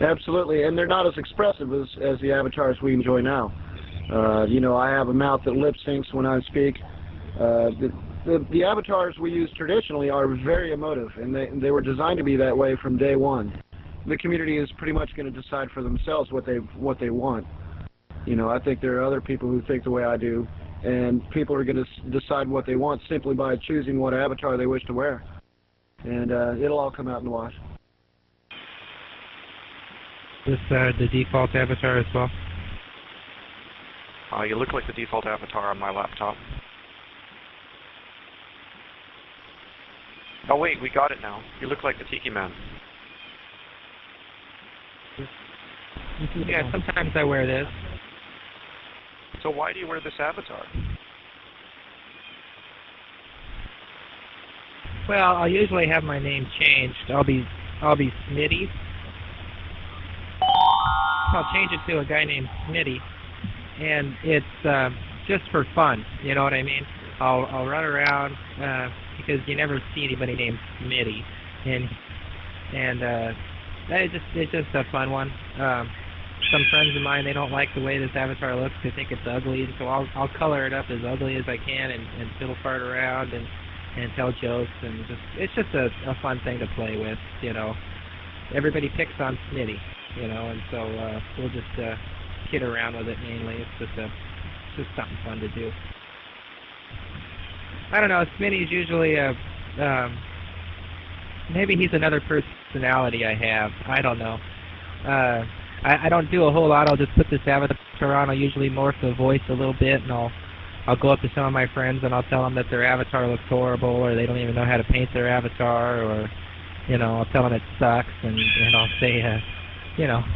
[SPEAKER 3] Absolutely, and they're not as expressive as the avatars we enjoy now. I have a mouth that lip syncs when I speak. The avatars we use traditionally are very emotive, and they were designed to be that way from day one. The community is pretty much going to decide for themselves what they want. I think there are other people who think the way I do, and people are going to decide what they want simply by choosing what avatar they wish to wear. And it'll all come out in the wash.
[SPEAKER 14] Is this the default avatar as well?
[SPEAKER 15] You look like the default avatar on my laptop. Oh wait, we got it now. You look like the Tiki Man.
[SPEAKER 14] Yeah, sometimes I wear this.
[SPEAKER 15] So why do you wear this avatar?
[SPEAKER 14] Well, I'll usually have my name changed. I'll be Smitty. I'll change it to a guy named Smitty, and it's just for fun. You know what I mean? I'll run around because you never see anybody named Smitty, and it's just a fun one. Some friends of mine, they don't like the way this avatar looks. They think it's ugly, so I'll color it up as ugly as I can and fiddle fart around and tell jokes, and it's just a fun thing to play with. Everybody picks on Smitty, and so we'll just kid around with it mainly. It's just something fun to do. I don't know. Smitty's usually maybe he's another personality I have. I don't know. I don't do a whole lot. I'll just put this avatar on. I'll usually morph the voice a little bit, and I'll go up to some of my friends and I'll tell them that their avatar looks horrible, or they don't even know how to paint their avatar, or I'll tell them it sucks, and I'll say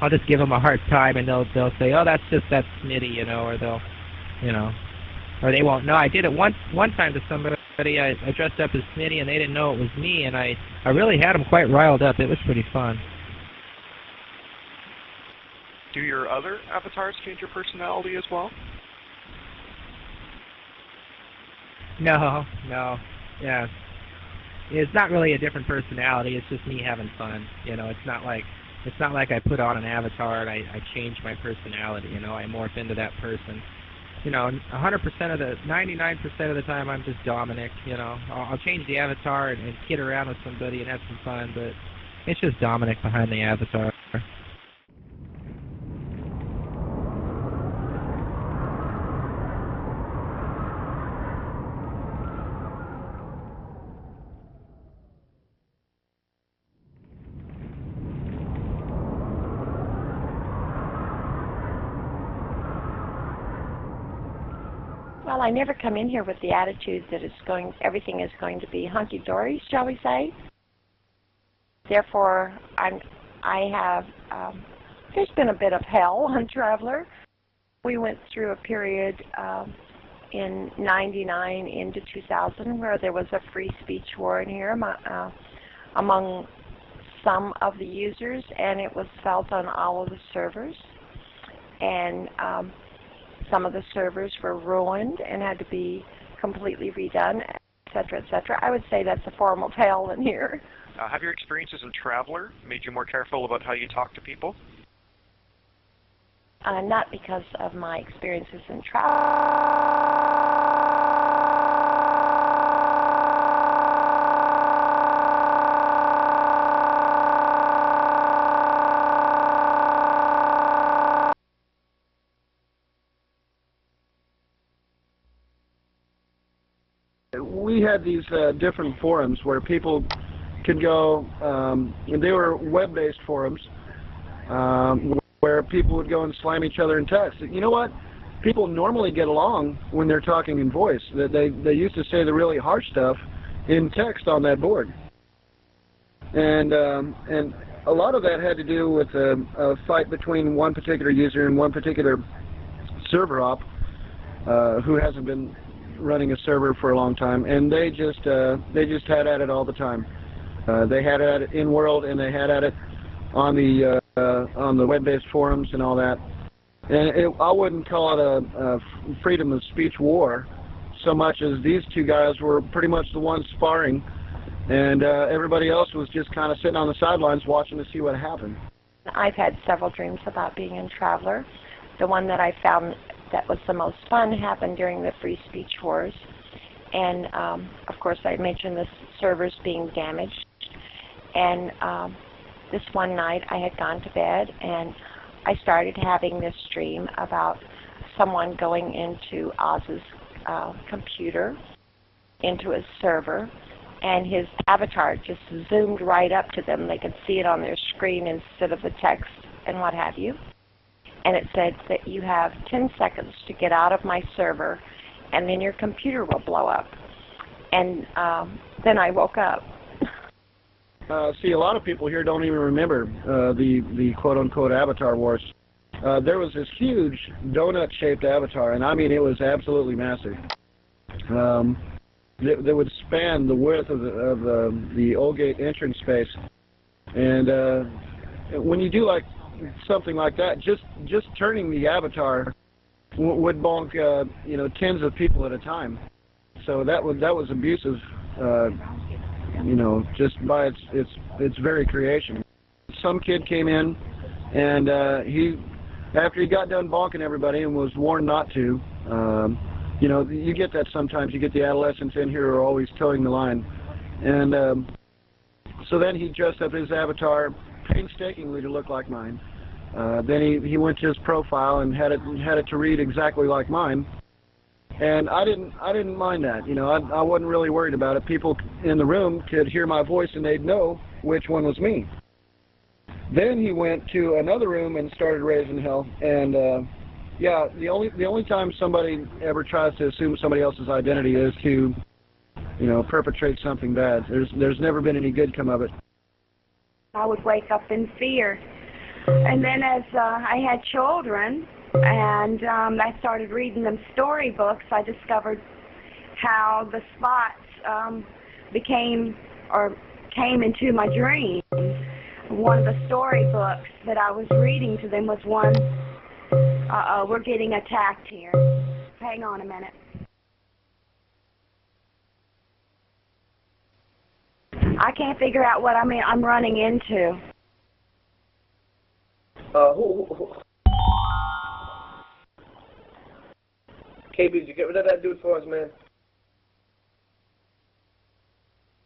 [SPEAKER 14] I'll just give them a hard time, and they'll say, oh, that's Smitty, or they'll, or they won't know. I did it one time to somebody. I dressed up as Smitty, and they didn't know it was me, and I really had them quite riled up. It was pretty fun.
[SPEAKER 15] Do your other avatars change your personality as well?
[SPEAKER 14] No, yeah. It's not really a different personality. It's just me having fun. It's not like I put on an avatar and I change my personality. I morph into that person. 99% of the time I'm just Dominic. I'll change the avatar and kid around with somebody and have some fun, but it's just Dominic behind the avatar.
[SPEAKER 9] Well, I never come in here with the attitude that everything is going to be hunky-dory, shall we say. Therefore, there's been a bit of hell on Traveler. We went through a period in '99 into 2000 where there was a free speech war in here among some of the users, and it was felt on all of the servers. And some of the servers were ruined and had to be completely redone, etc., etc. I would say that's a form of hell in here.
[SPEAKER 15] Have your experiences in Traveler made you more careful about how you talk to people?
[SPEAKER 9] Not because of my experiences in Traveler.
[SPEAKER 3] We had these different forums where people could go, and they were web-based forums, where people would go and slam each other in text. You know what? People normally get along when they're talking in voice. They used to say the really harsh stuff in text on that board. And a lot of that had to do with a fight between one particular user and one particular server op who hasn't been running a server for a long time, and they just had at it all the time. They had at it in world, and they had at it on the web-based forums and all that. And I wouldn't call it a freedom of speech war so much as these two guys were pretty much the ones sparring, and everybody else was just kind of sitting on the sidelines watching to see what happened.
[SPEAKER 9] I've had several dreams about being in Traveler. The one that I found that was the most fun happened during the free speech wars. And of course I mentioned the servers being damaged. And this one night I had gone to bed and I started having this dream about someone going into Oz's computer, into his server, and his avatar just zoomed right up to them. They could see it on their screen instead of the text and what have you. And it said that you have 10 seconds to get out of my server, and then your computer will blow up. And then I woke up.
[SPEAKER 3] See, a lot of people here don't even remember the quote-unquote Avatar Wars. There was this huge donut-shaped avatar, and I mean it was absolutely massive. That would span the width of the Old Gate entrance space. And when you do like something like that, just turning the avatar would bonk tens of people at a time. So that was abusive, just by its very creation. Some kid came in, and after he got done bonking everybody and was warned not to, you get that sometimes. You get the adolescents in here who are always towing the line, and so then he dressed up his avatar painstakingly to look like mine. Then he went to his profile and had it to read exactly like mine, and I didn't mind that. I wasn't really worried about it. People in the room could hear my voice and they'd know which one was me. Then he went to another room and started raising hell. And yeah, the only time somebody ever tries to assume somebody else's identity is to perpetrate something bad. There's never been any good come of it.
[SPEAKER 16] I would wake up in fear. And then as I had children and I started reading them storybooks, I discovered how the spots came into my dreams. One of the storybooks that I was reading to them was one, we're getting attacked here. Hang on a minute. I can't figure out what I'm running into.
[SPEAKER 7] KB, did you get rid of that dude for us, man?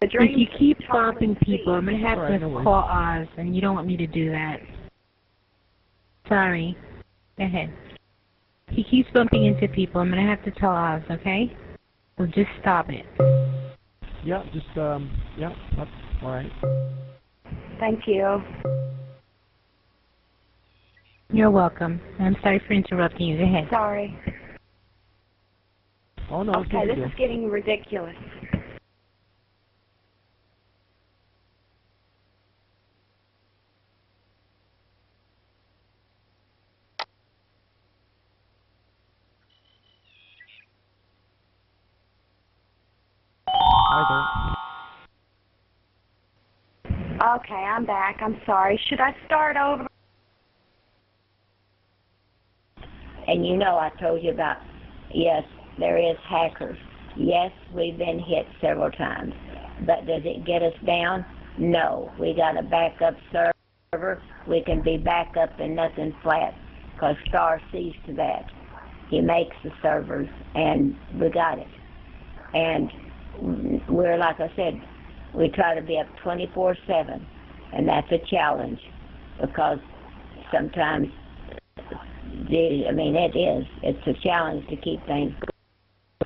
[SPEAKER 17] If you keep stopping people, I'm going to have to call Oz, and you don't want me to do that. Sorry. Go ahead. He keeps bumping into people. I'm going to have to tell Oz, okay? So just stop it.
[SPEAKER 18] Yeah, just, yeah, that's all right.
[SPEAKER 16] Thank you.
[SPEAKER 17] You're welcome. I'm sorry for interrupting you. Go ahead.
[SPEAKER 16] Sorry.
[SPEAKER 18] Oh, no.
[SPEAKER 16] Okay, this is getting ridiculous. Okay, I'm back. I'm sorry. Should I start over?
[SPEAKER 8] And you know I told you about, yes, there is hackers. Yes, we've been hit several times. But does it get us down? No. We got a backup server. We can be back up and nothing flat because Star sees to that. He makes the servers, and we got it. And we're, like I said, we try to be up 24/7, and that's a challenge because sometimes, it's a challenge to keep things.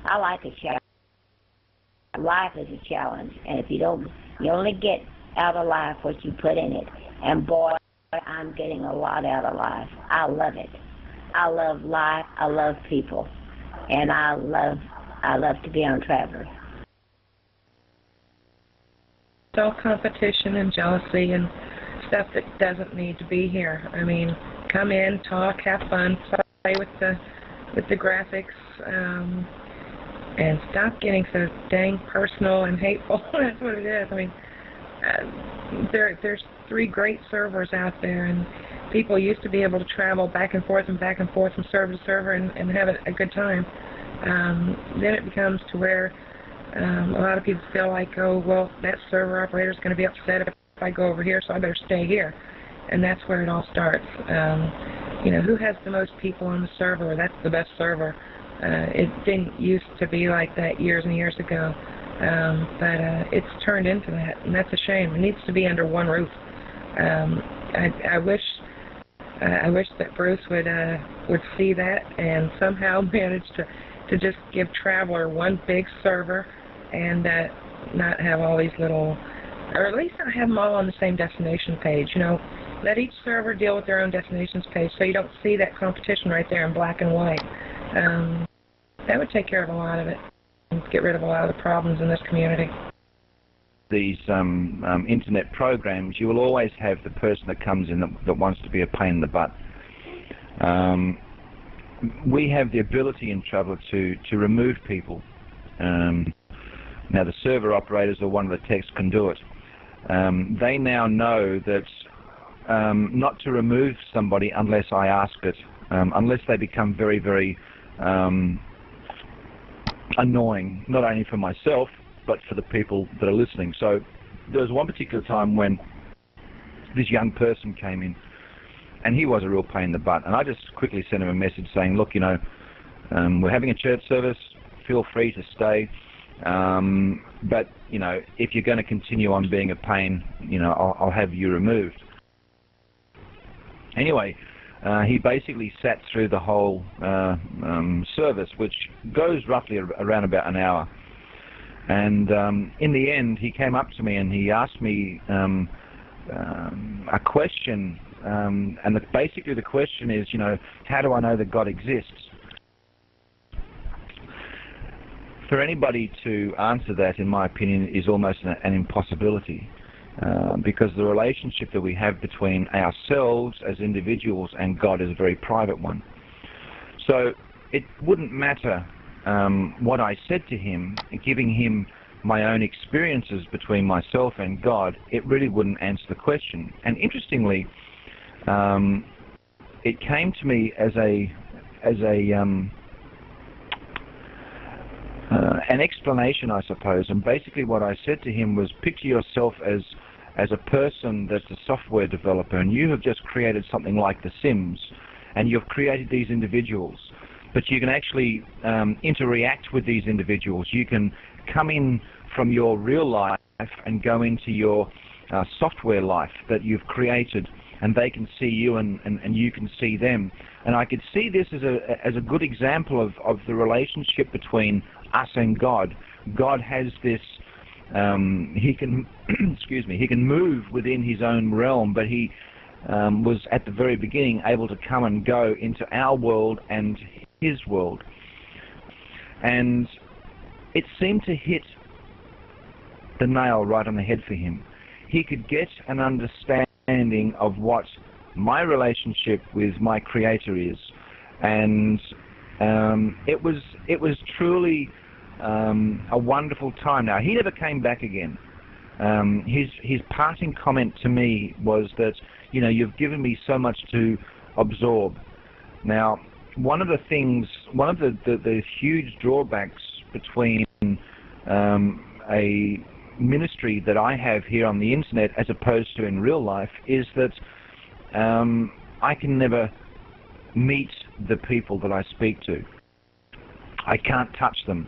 [SPEAKER 8] I like a challenge. Life is a challenge, and if you only get out of life what you put in it. And boy, I'm getting a lot out of life. I love it. I love life. I love people, and I love to be on Traveler.
[SPEAKER 6] Self-competition and jealousy and stuff that doesn't need to be here. I mean, come in, talk, have fun, play with the graphics, and stop getting so dang personal and hateful. That's what it is. I mean, there's 3 great servers out there, and people used to be able to travel back and forth from server to server and have a good time. Then it becomes to where a lot of people feel like, oh, well, that server operator is going to be upset if I go over here, so I better stay here. And that's where it all starts. Who has the most people on the server? That's the best server. It didn't used to be like that years and years ago, but it's turned into that, and that's a shame. It needs to be under one roof. I wish that Bruce would see that and somehow manage to just give Traveler one big server and not have all these little, or at least not have them all on the same destination page. Let each server deal with their own destinations page so you don't see that competition right there in black and white. That would take care of a lot of it and get rid of a lot of the problems in this community.
[SPEAKER 10] These internet programs, you will always have the person that comes in that wants to be a pain in the butt. We have the ability in Traveler to remove people. Now the server operators or one of the techs can do it. They now know that not to remove somebody unless I ask it, unless they become very, very annoying, not only for myself, but for the people that are listening. So there was one particular time when this young person came in, and he was a real pain in the butt. And I just quickly sent him a message saying, look, we're having a church service, feel free to stay. But, if you're going to continue on being a pain, I'll have you removed. Anyway, he basically sat through the whole service, which goes roughly around about an hour. And in the end, he came up to me and he asked me a question. And basically the question is, how do I know that God exists? For anybody to answer that, in my opinion, is almost an impossibility. because the relationship that we have between ourselves as individuals and God is a very private one. So it wouldn't matter what I said to him, giving him my own experiences between myself and God. It really wouldn't answer the question. And interestingly, it came to me as an explanation, I suppose. And basically what I said to him was, picture yourself as a person that's a software developer, and you have just created something like The Sims, and you've created these individuals, but you can actually interact with these individuals. You can come in from your real life and go into your software life that you've created, and they can see you and you can see them. And I could see this as a good example of the relationship between us and God. God has this, he can, excuse me, he can move within his own realm, but he was at the very beginning able to come and go into our world and his world. And it seemed to hit the nail right on the head for him. He could get an understanding of what my relationship with my Creator is, and it was truly a wonderful time. Now, he never came back again. His parting comment to me was that, you know, you've given me so much to absorb. Now, one of the things, one of the huge drawbacks between a ministry that I have here on the internet as opposed to in real life is that I can never meet the people that I speak to. I can't touch them.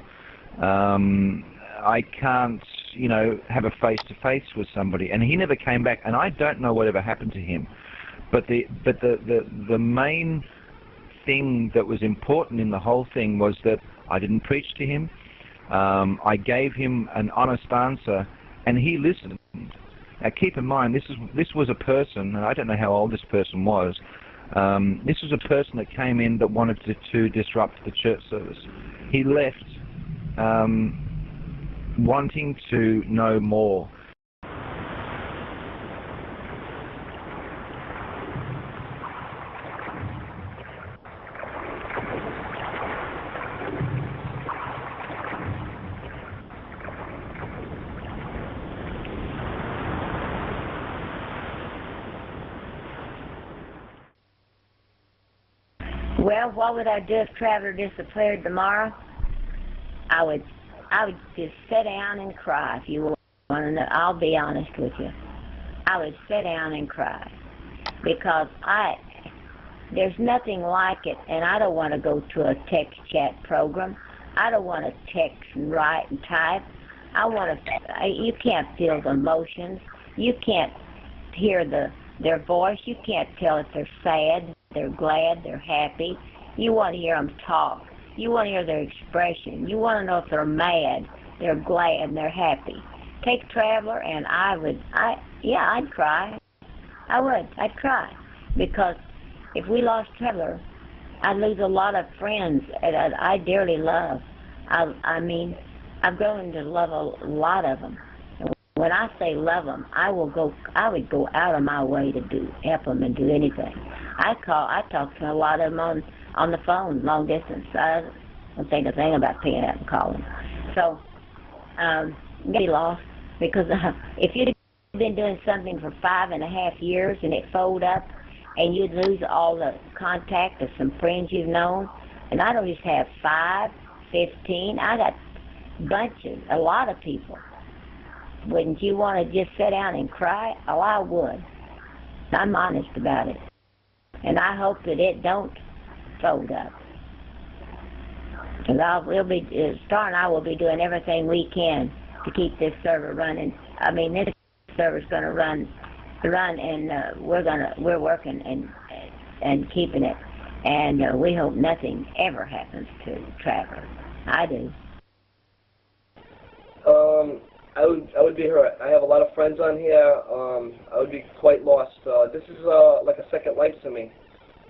[SPEAKER 10] I can't, you know, have a face-to-face with somebody. And he never came back, and I don't know whatever happened to him. But the main thing that was important in the whole thing was that I didn't preach to him. I gave him an honest answer, and he listened. Now, keep in mind, this was a person, and I don't know how old this person was. This was a person that came in that wanted to disrupt the church service. He left wanting to know more.
[SPEAKER 8] Well, what would I do if Traveler disappeared tomorrow? I would just sit down and cry. If you want to know, I'll be honest with you. I would sit down and cry because there's nothing like it, and I don't want to go to a text chat program. I don't want to text and write and type. You can't feel the emotions. You can't hear their voice. You can't tell if they're sad, they're glad, they're happy. You want to hear them talk. You want to hear their expression. You want to know if they're mad, they're glad, and they're happy. Take Traveler, and I'd cry. I would. I'd cry. Because if we lost Traveler, I'd lose a lot of friends that I dearly love. I mean, I've grown to love a lot of them. And when I say love them, I would go out of my way to help them and do anything. I talk to a lot of them on the phone, long distance. I don't think a thing about picking up and calling. So, get lost, because if you'd been doing something for 5.5 years and it fold up, and you'd lose all the contact of some friends you've known, and I don't just have 5, 15, I got bunches, a lot of people. Wouldn't you want to just sit down and cry? Oh, I would. I'm honest about it. And I hope that it don't fold up. Because Star and I will be doing everything we can to keep this server running. I mean, this server's going to run, and we're working and keeping it. And we hope nothing ever happens to Traveler. I do.
[SPEAKER 7] I would be hurt. I have a lot of friends on here. I would be quite lost. This is like a second life to me.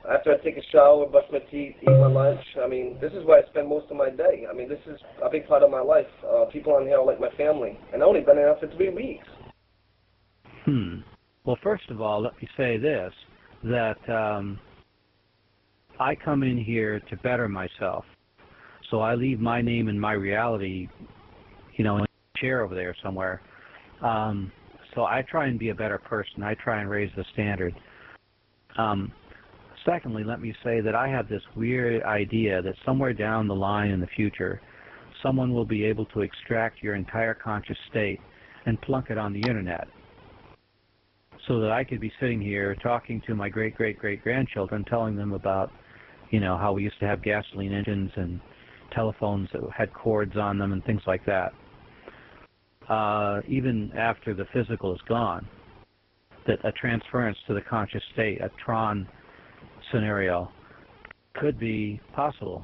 [SPEAKER 7] After I take a shower, brush my teeth, eat my lunch, I mean, this is where I spend most of my day. I mean, this is a big part of my life. People on here are like my family. And I've only been here for 3 weeks.
[SPEAKER 5] Well, first of all, let me say this, that I come in here to better myself. So I leave my name and my reality, in a chair over there somewhere. So I try and be a better person. I try and raise the standard. Secondly, let me say that I have this weird idea that somewhere down the line in the future, someone will be able to extract your entire conscious state and plunk it on the internet. So that I could be sitting here talking to my great-great-great-grandchildren, telling them about, how we used to have gasoline engines and telephones that had cords on them and things like that. Even after the physical is gone, that a transference to the conscious state, a Tron scenario, could be possible.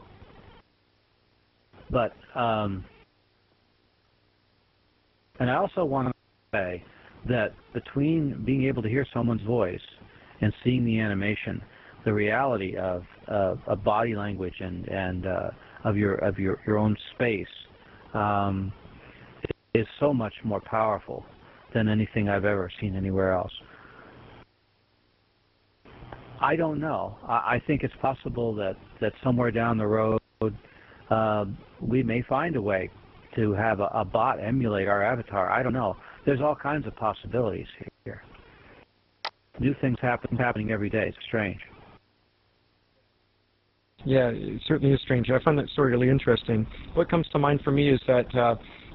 [SPEAKER 5] But, and I also want to say that between being able to hear someone's voice and seeing the animation, the reality of body language and of your own space is so much more powerful than anything I've ever seen anywhere else. I don't know. I think it's possible that somewhere down the road we may find a way to have a bot emulate our avatar. I don't know. There's all kinds of possibilities here. New things happening every day. It's strange.
[SPEAKER 4] Yeah, it certainly is strange. I find that story really interesting. What comes to mind for me is that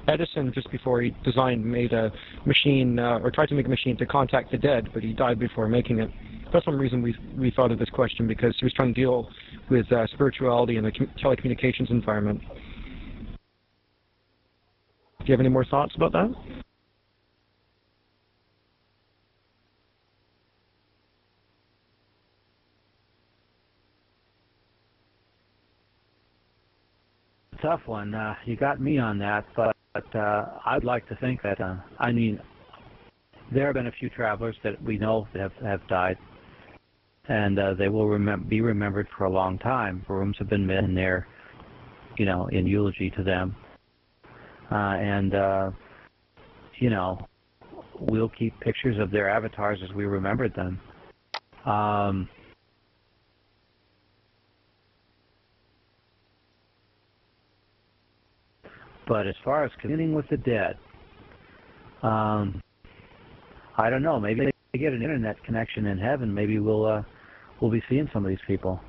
[SPEAKER 4] Edison, just before he made a machine, or tried to make a machine to contact the dead, but he died before making it. That's one reason we thought of this question, because he was trying to deal with spirituality in the telecommunications environment. Do you have any more thoughts about that?
[SPEAKER 5] Tough one. You got me on that, but I'd like to think that, there have been a few travelers that we know that have died, and they will be remembered for a long time. Rooms have been made in there, in eulogy to them. We'll keep pictures of their avatars as we remembered them. But as far as communing with the dead, I don't know. Maybe they get an internet connection in heaven. Maybe we'll be seeing some of these people.